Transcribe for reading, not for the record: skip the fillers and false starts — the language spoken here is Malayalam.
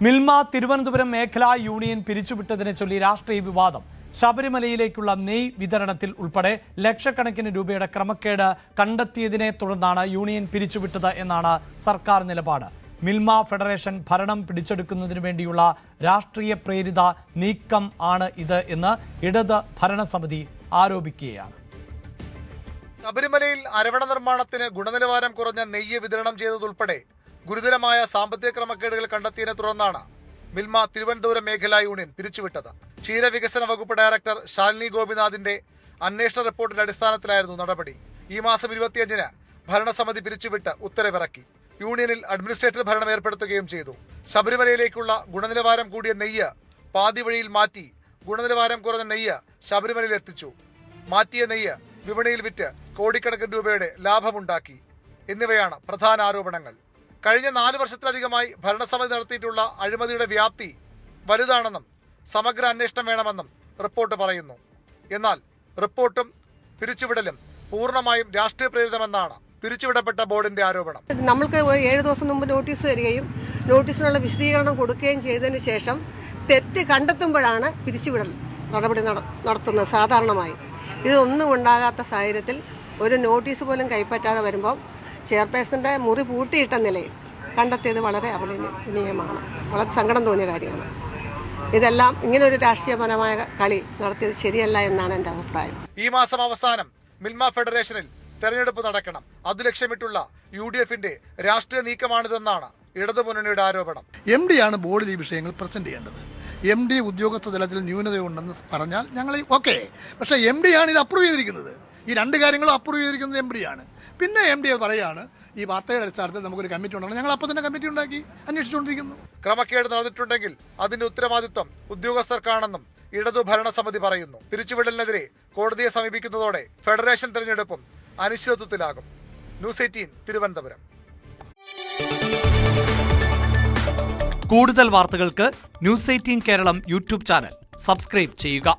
മിൽമ തിരുവനന്തപുരം മേഖലാ യൂണിയൻ പിരിച്ചുവിട്ടതിനെ ചൊല്ലി രാഷ്ട്രീയ വിവാദം. ശബരിമലയിലേക്കുള്ള നെയ് വിതരണത്തിൽ ഉൾപ്പെടെ ലക്ഷക്കണക്കിന് രൂപയുടെ ക്രമക്കേട് കണ്ടെത്തിയതിനെ തുടർന്നാണ് യൂണിയൻ പിരിച്ചുവിട്ടത് എന്നാണ് സർക്കാർ നിലപാട്. മിൽമ ഫെഡറേഷൻ ഭരണം പിടിച്ചെടുക്കുന്നതിനു വേണ്ടിയുള്ള രാഷ്ട്രീയ പ്രേരിത നീക്കം ആണ് ഇത് എന്ന് ഇടത് ഭരണസമിതി ആരോപിക്കുകയാണ്. ശബരിമലയിൽ അരവണ നിർമ്മാണത്തിന് ഗുണനിലവാരം കുറഞ്ഞ നെയ്യ് വിതരണം ചെയ്തതുൾപ്പെടെ ഗുരുതരമായ സാമ്പത്തിക ക്രമക്കേടുകൾ കണ്ടെത്തിയതിനെ തുടർന്നാണ് മിൽമ തിരുവനന്തപുരം മേഖലാ യൂണിയൻ പിരിച്ചുവിട്ടത്. ക്ഷീരവികസന വകുപ്പ് ഡയറക്ടർ ശാലിനി ഗോപിനാഥിന്റെ അന്വേഷണ റിപ്പോർട്ടിന്റെ അടിസ്ഥാനത്തിലായിരുന്നു നടപടി. ഈ മാസം 25-ന് ഭരണസമിതി പിരിച്ചുവിട്ട് ഉത്തരവിറക്കി. യൂണിയനിൽ അഡ്മിനിസ്ട്രേറ്റർ ഭരണം ഏർപ്പെടുത്തുകയും ചെയ്തു. ശബരിമലയിലേക്കുള്ള ഗുണനിലവാരം കൂടിയ നെയ്യ് പാതി വഴിയിൽ മാറ്റി ഗുണനിലവാരം കുറഞ്ഞ നെയ്യ് ശബരിമലയിൽ എത്തിച്ചു. മാറ്റിയ നെയ്യ് വിപണിയിൽ വിറ്റ് കോടിക്കണക്കിന് രൂപയുടെ ലാഭമുണ്ടാക്കി എന്നിവയാണ് പ്രധാന ആരോപണങ്ങൾ. കഴിഞ്ഞ 4 വർഷത്തിലധികമായി ഭരണസമിതി നടത്തിയിട്ടുള്ള അഴിമതിയുടെ വ്യാപ്തി വലുതാണെന്നും സമഗ്ര അന്വേഷണം വേണമെന്നും റിപ്പോർട്ട് പറയുന്നു. എന്നാൽ റിപ്പോർട്ടും പിരിച്ചുവിടലും പൂർണ്ണമായും രാഷ്ട്രീയ പ്രേരിതമെന്നാണ് പിരിച്ചുവിടപ്പെട്ട ബോർഡിന്റെ ആരോപണം. നമ്മൾക്ക് 7 ദിവസം മുമ്പ് നോട്ടീസ് തരികയും നോട്ടീസിനുള്ള വിശദീകരണം കൊടുക്കുകയും ചെയ്തതിന് ശേഷം തെറ്റ് കണ്ടെത്തുമ്പോഴാണ് പിരിച്ചുവിടൽ നടപടി നടത്തുന്നത്. സാധാരണമായി ഇതൊന്നും ഉണ്ടാകാത്ത സാഹചര്യത്തിൽ ഒരു നോട്ടീസ് പോലും കൈപ്പറ്റാതെ വരുമ്പോൾ ചെയർപേഴ്സന്റെ മുറി പൂട്ടിയിട്ട നിലയിൽ കണ്ടെത്തിയത് വളരെ അപലപനീയമാണ്. വളരെ സങ്കടം തോന്നിയ കാര്യമാണ്. ഇതെല്ലാം ഇങ്ങനെ ഒരു രാഷ്ട്രീയപരമായ കളി നടത്തിയത് ശരിയല്ല എന്നാണ് എൻ്റെ അഭിപ്രായം. ഈ മാസം അവസാനം മിൽമ ഫെഡറേഷനിൽ തെരഞ്ഞെടുപ്പ് നടക്കണം. അത് ലക്ഷ്യമിട്ടുള്ള UDFന്റെ രാഷ്ട്രീയ നീക്കമാണിതെന്നാണ് ഇടതുമുന്നണിയുടെ ആരോപണം. MD ആണ് ബോർഡിൽ ഈ വിഷയങ്ങൾ പ്രസന്റ് ചെയ്യേണ്ടത്. MD ഉദ്യോഗസ്ഥ തലത്തിൽ ന്യൂനതയുണ്ടെന്ന് പറഞ്ഞാൽ ഞങ്ങൾ ഓക്കെ, പക്ഷേ MD ആണ് ഇത് അപ്രൂവ് ചെയ്തിരിക്കുന്നത്. ഈ 2 കാര്യങ്ങളും അപ്രൂവ് ചെയ്തിരിക്കുന്നത് MD ആണ്. പിന്നെ MD പറയാണ് ഈ വാർത്തയുടെ അടിസ്ഥാനത്തിൽ നമുക്കൊരു കമ്മിറ്റി ഉണ്ടാകണം. ഞങ്ങൾ അപ്പോൾ തന്നെ കമ്മിറ്റി ഉണ്ടാക്കി അന്വേഷിച്ചുകൊണ്ടിരിക്കുന്നു. ക്രമക്കേട് നടന്നിട്ടുണ്ടെങ്കിൽ അതിന്റെ ഉത്തരവാദിത്വം ഉദ്യോഗസ്ഥർക്കാണെന്നും ഇടതു ഭരണസമിതി പറയുന്നു. പിരിച്ചുവിടലിനെതിരെ കോടതിയെ സമീപിക്കുന്നതോടെ ഫെഡറേഷൻ തെരഞ്ഞെടുപ്പും അനിശ്ചിതത്വത്തിലാകും. ന്യൂസ് 18 തിരുവനന്തപുരം. കൂടുതൽ വാർത്തകൾക്ക് news 18 Keralam YouTube channel subscribe ചെയ്യുക.